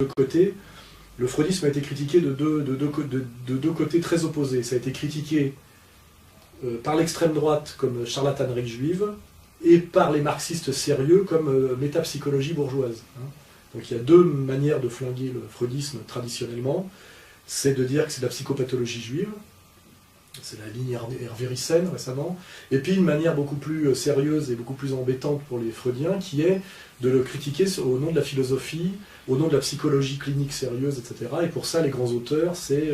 côtés, le freudisme a été critiqué de deux côtés très opposés. Ça a été critiqué par l'extrême droite comme charlatanerie juive, et par les marxistes sérieux comme métapsychologie bourgeoise. Donc il y a deux manières de flinguer le freudisme traditionnellement. C'est de dire que c'est de la psychopathologie juive, c'est la ligne Hervé Ryssen récemment, et puis une manière beaucoup plus sérieuse et beaucoup plus embêtante pour les freudiens, qui est de le critiquer au nom de la philosophie, au nom de la psychologie clinique sérieuse, etc. Et pour ça, les grands auteurs, c'est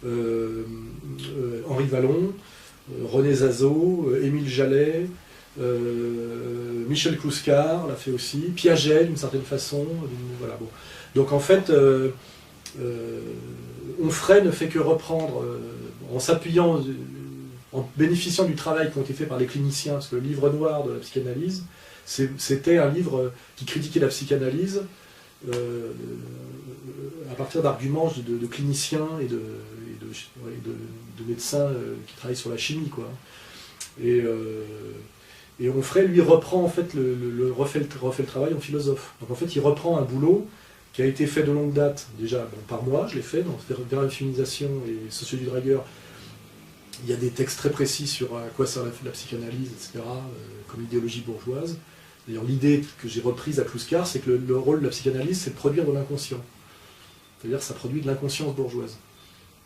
Henri Vallon, René Zazot, Émile Jallet, Michel Clouscar l'a fait aussi, Piaget d'une certaine façon. Voilà, bon. Donc en fait, Onfray ne fait que reprendre, en s'appuyant, en bénéficiant du travail qui a été fait par les cliniciens, parce que le livre noir de la psychanalyse, c'était un livre qui critiquait la psychanalyse à partir d'arguments de cliniciens et de médecins qui travaillent sur la chimie, quoi. Et Onfray, lui, reprend, en fait, refait le travail en philosophe. Donc en fait, il reprend un boulot qui a été fait de longue date, déjà bon, par moi, je l'ai fait, dans Vers la féminisation et Sociologie du Dragueur. Il y a des textes très précis sur à quoi sert la psychanalyse, etc., comme idéologie bourgeoise. D'ailleurs, l'idée que j'ai reprise à Clouscar, c'est que le rôle de la psychanalyse, c'est de produire de l'inconscient. C'est-à-dire que ça produit de l'inconscience bourgeoise.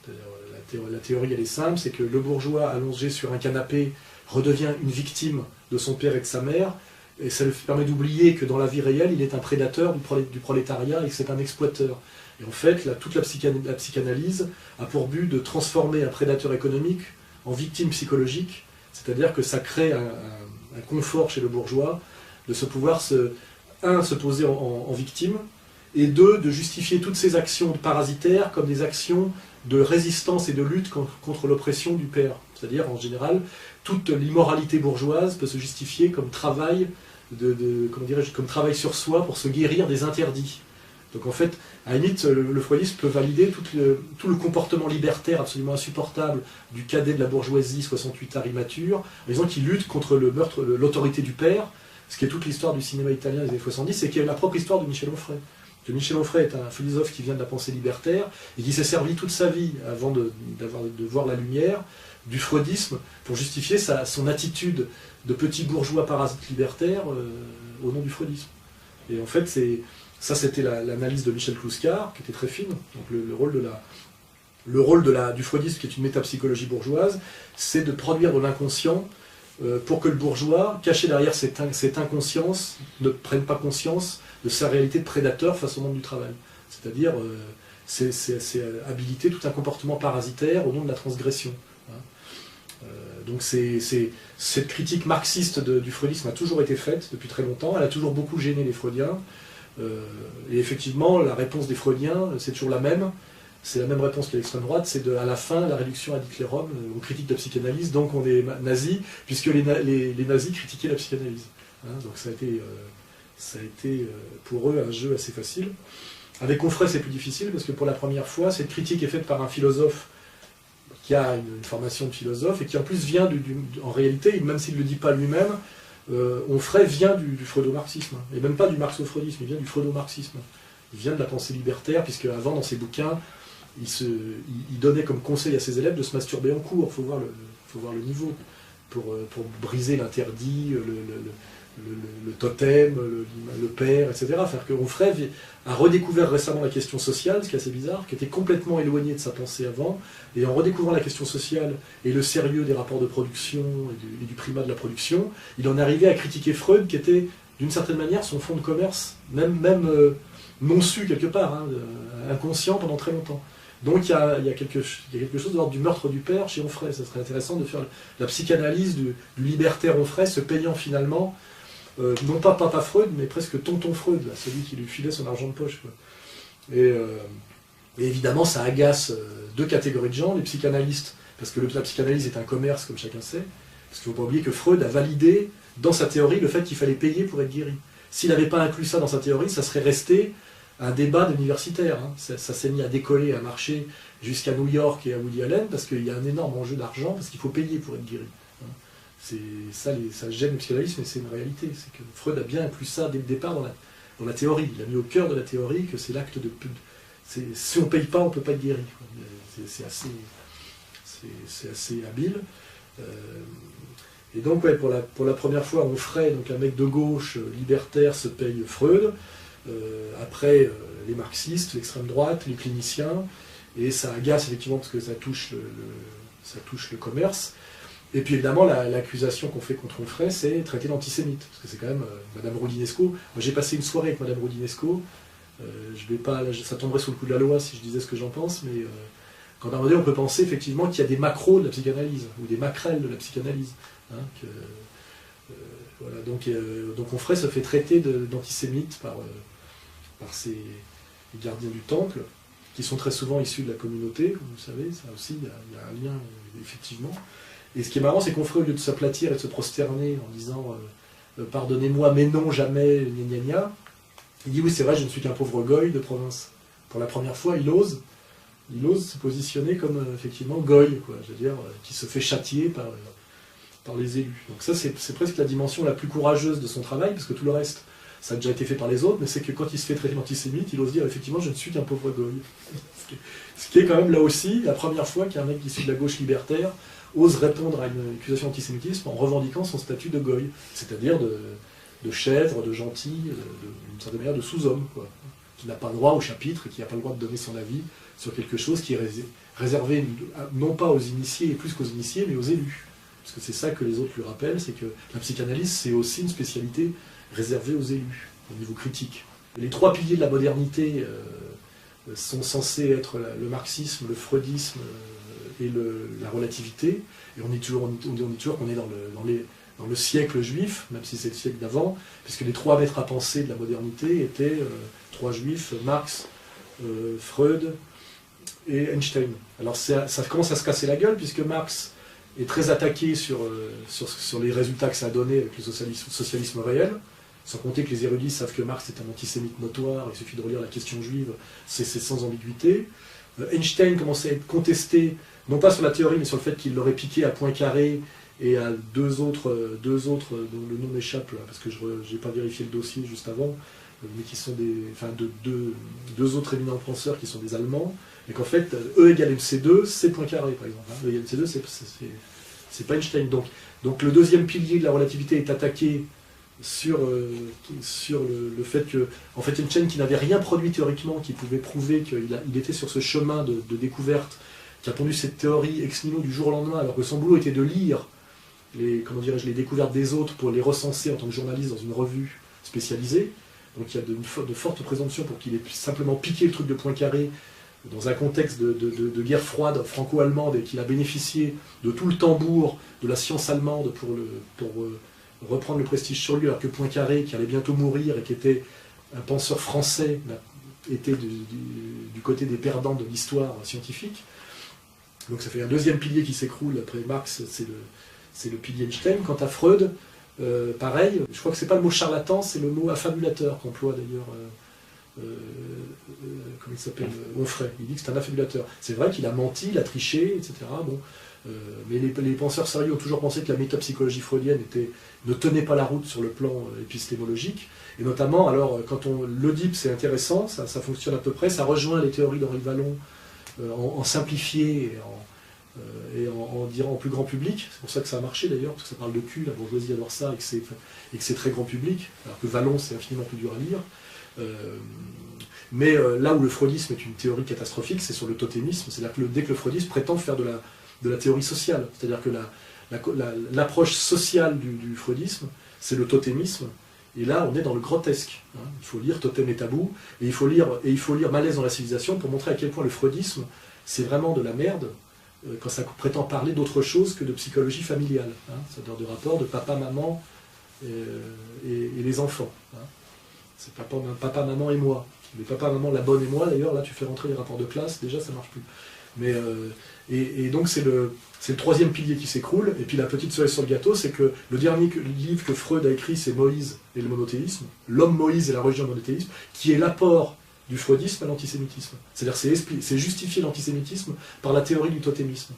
La théorie, elle est simple, c'est que le bourgeois allongé sur un canapé redevient une victime de son père et de sa mère, et ça lui permet d'oublier que dans la vie réelle, il est un prédateur du prolétariat et que c'est un exploiteur. Et en fait, toute la psychanalyse a pour but de transformer un prédateur économique en victime psychologique, c'est-à-dire que ça crée un confort chez le bourgeois de se pouvoir se poser en victime, et deux, de justifier toutes ces actions parasitaires comme des actions de résistance et de lutte contre l'oppression du père. C'est-à-dire, en général, toute l'immoralité bourgeoise peut se justifier comme travail, comme travail sur soi pour se guérir des interdits. Donc en fait, à la limite, le freudisme peut valider tout le comportement libertaire absolument insupportable du cadet de la bourgeoisie, 68 ans immature, en disant qu'il lutte contre le meurtre, l'autorité du père, ce qui est toute l'histoire du cinéma italien des années 70, et qui est la propre histoire de Michel Onfray. Michel Onfray est un philosophe qui vient de la pensée libertaire, et qui s'est servi toute sa vie, avant de voir la lumière, du freudisme, pour justifier son attitude de petit bourgeois parasite libertaire au nom du freudisme. Et en fait, ça c'était l'analyse de Michel Clouscar, qui était très fine. Donc le rôle du freudisme, qui est une métapsychologie bourgeoise, c'est de produire de l'inconscient pour que le bourgeois, caché derrière cette inconscience, ne prenne pas conscience de sa réalité de prédateur face au monde du travail. C'est-à-dire, c'est habiliter tout un comportement parasitaire au nom de la transgression. Donc cette critique marxiste du freudisme a toujours été faite depuis très longtemps, elle a toujours beaucoup gêné les freudiens, et effectivement la réponse des freudiens c'est toujours la même, c'est la même réponse que l'extrême droite, c'est à la fin la réduction ad Hitlerum, on critique la psychanalyse, donc on est nazi, puisque les nazis critiquaient la psychanalyse. Donc ça a été pour eux un jeu assez facile. Avec Onfray c'est plus difficile, parce que pour la première fois cette critique est faite par un philosophe qui a une formation de philosophe et qui en plus vient en réalité, même s'il ne le dit pas lui-même, Onfray vient du freudo-marxisme, et même pas du marxo-freudisme, il vient du freudo-marxisme. Il vient de la pensée libertaire, puisque avant dans ses bouquins, il donnait comme conseil à ses élèves de se masturber en cours. Il faut voir le niveau, pour briser l'interdit, le totem, le père, etc. C'est-à-dire qu'Onfray a redécouvert récemment la question sociale, ce qui est assez bizarre, qui était complètement éloigné de sa pensée avant, et en redécouvrant la question sociale et le sérieux des rapports de production et du primat de la production, il en est arrivé à critiquer Freud, qui était d'une certaine manière son fonds de commerce, même non su quelque part, inconscient pendant très longtemps. Donc il y a quelque chose de l'ordre du meurtre du père chez Onfray. Ça serait intéressant de faire la psychanalyse du libertaire Onfray, se payant finalement non pas Papa Freud, mais presque Tonton Freud, là, celui qui lui filait son argent de poche, quoi. Et évidemment, ça agace deux catégories de gens, les psychanalystes, parce que la psychanalyse est un commerce, comme chacun sait, parce qu'il ne faut pas oublier que Freud a validé, dans sa théorie, le fait qu'il fallait payer pour être guéri. S'il n'avait pas inclus ça dans sa théorie, ça serait resté un débat d'universitaire. Ça s'est mis à décoller, à marcher jusqu'à New York et à Woody Allen, parce qu'il y a un énorme enjeu d'argent, parce qu'il faut payer pour être guéri. Ça gêne le psychanalyste, mais c'est une réalité. C'est que Freud a bien inclus ça dès le départ dans la théorie. Il a mis au cœur de la théorie que c'est l'acte de... Si on ne paye pas, on ne peut pas être guéri. C'est assez habile. Et donc, ouais, pour la première fois, Onfray, donc un mec de gauche, libertaire, se paye Freud. Après, les marxistes, l'extrême droite, les cliniciens. Et ça agace effectivement parce que ça touche le commerce. Et puis évidemment, l'accusation qu'on fait contre Onfray, c'est traiter d'antisémite. Parce que c'est quand même Madame Roudinesco. Moi, j'ai passé une soirée avec Madame Roudinesco. Je vais pas, ça tomberait sous le coup de la loi si je disais ce que j'en pense, mais quand à un moment donné, on peut penser effectivement qu'il y a des macros de la psychanalyse, ou des maquerelles de la psychanalyse. Hein, voilà, donc Onfray se fait traiter d'antisémite par ces gardiens du temple, qui sont très souvent issus de la communauté, comme vous savez, ça aussi, il y a un lien, effectivement. Et ce qui est marrant, c'est qu'Onfray, au lieu de s'aplatir et de se prosterner en disant pardonnez-moi, mais non, jamais, gna gna gna, il dit oui, c'est vrai, je ne suis qu'un pauvre goy de province. Pour la première fois, il ose se positionner comme effectivement goy, quoi, je veux dire, qui se fait châtier par les élus. Donc ça, c'est presque la dimension la plus courageuse de son travail, parce que tout le reste, ça a déjà été fait par les autres, mais c'est que quand il se fait traiter d'antisémite, il ose dire effectivement, je ne suis qu'un pauvre goy. Ce qui est quand même là aussi la première fois qu'un mec issu de la gauche libertaire ose répondre à une accusation d'antisémitisme en revendiquant son statut de goy, c'est-à-dire de chèvre, de gentil, d'une certaine manière de sous-homme, quoi, qui n'a pas le droit au chapitre, qui n'a pas le droit de donner son avis sur quelque chose qui est réservé non pas aux initiés et plus qu'aux initiés, mais aux élus. Parce que c'est ça que les autres lui rappellent, c'est que la psychanalyse, c'est aussi une spécialité réservée aux élus, au niveau critique. Les trois piliers de la modernité sont censés être le marxisme, le freudisme et la relativité, et on dit toujours qu'on est dans le siècle juif, même si c'est le siècle d'avant, puisque les trois maîtres à penser de la modernité étaient trois juifs, Marx, Freud et Einstein. Alors ça commence à se casser la gueule, puisque Marx est très attaqué sur les résultats que ça a donné avec le socialisme réel, sans compter que les érudits savent que Marx est un antisémite notoire, il suffit de relire la question juive, c'est sans ambiguïté. Einstein commençait à être contesté, non pas sur la théorie, mais sur le fait qu'il l'aurait piqué à Poincaré et à deux autres dont le nom m'échappe, parce que je n'ai pas vérifié le dossier juste avant, mais qui sont deux autres éminents penseurs qui sont des Allemands, et qu'en fait, E égale MC2, c'est Poincaré, par exemple. E égale MC2, c'est pas Einstein. Donc le deuxième pilier de la relativité est attaqué sur le fait que, en fait, Einstein, qui n'avait rien produit théoriquement, qui pouvait prouver qu'il était sur ce chemin de découverte, qui a pondu cette théorie ex nihilo du jour au lendemain, alors que son boulot était de lire les découvertes des autres pour les recenser en tant que journaliste dans une revue spécialisée. Donc il y a de fortes présomptions pour qu'il ait simplement piqué le truc de Poincaré dans un contexte de guerre froide franco-allemande, et qu'il a bénéficié de tout le tambour de la science allemande pour reprendre le prestige sur lui, alors que Poincaré, qui allait bientôt mourir et qui était un penseur français, était du côté des perdants de l'histoire scientifique. Donc ça fait un deuxième pilier qui s'écroule après Marx, c'est le pilier Einstein. Quant à Freud, pareil, je crois que c'est pas le mot charlatan, c'est le mot affabulateur qu'emploie d'ailleurs comment il s'appelle, Onfray. Il dit que c'est un affabulateur. C'est vrai qu'il a menti, il a triché, etc. Bon, mais les penseurs sérieux ont toujours pensé que la métapsychologie freudienne ne tenait pas la route sur le plan épistémologique. Et notamment, alors, quand l'Oedipe, c'est intéressant, ça fonctionne à peu près, ça rejoint les théories d'Henri Vallon en simplifié et en dirant en plus grand public. C'est pour ça que ça a marché d'ailleurs, parce que ça parle de cul, la bourgeoisie adore ça, et que c'est très grand public, alors que Vallon, c'est infiniment plus dur à lire. Mais là où le freudisme est une théorie catastrophique, c'est sur le totémisme. C'est-à-dire que dès que le freudisme prétend faire de la théorie sociale, c'est-à-dire que l'approche sociale du freudisme, c'est le totémisme. Et là, on est dans le grotesque. Hein. Il faut lire Totem et Tabou, et il faut lire Malaise dans la civilisation pour montrer à quel point le freudisme, c'est vraiment de la merde, quand ça prétend parler d'autre chose que de psychologie familiale. Hein. C'est-à-dire de rapport de papa, maman et les enfants. Hein. C'est papa, maman et moi. Mais papa, maman, la bonne et moi, d'ailleurs, là, tu fais rentrer les rapports de classe, déjà, ça marche plus. Mais, et donc, c'est le troisième pilier qui s'écroule. Et puis, la petite cerise sur le gâteau, c'est que le dernier livre que Freud a écrit, c'est Moïse et le monothéisme, l'homme Moïse et la religion monothéisme, qui est l'apport du freudisme à l'antisémitisme. C'est-à-dire, c'est justifier l'antisémitisme par la théorie du totémisme.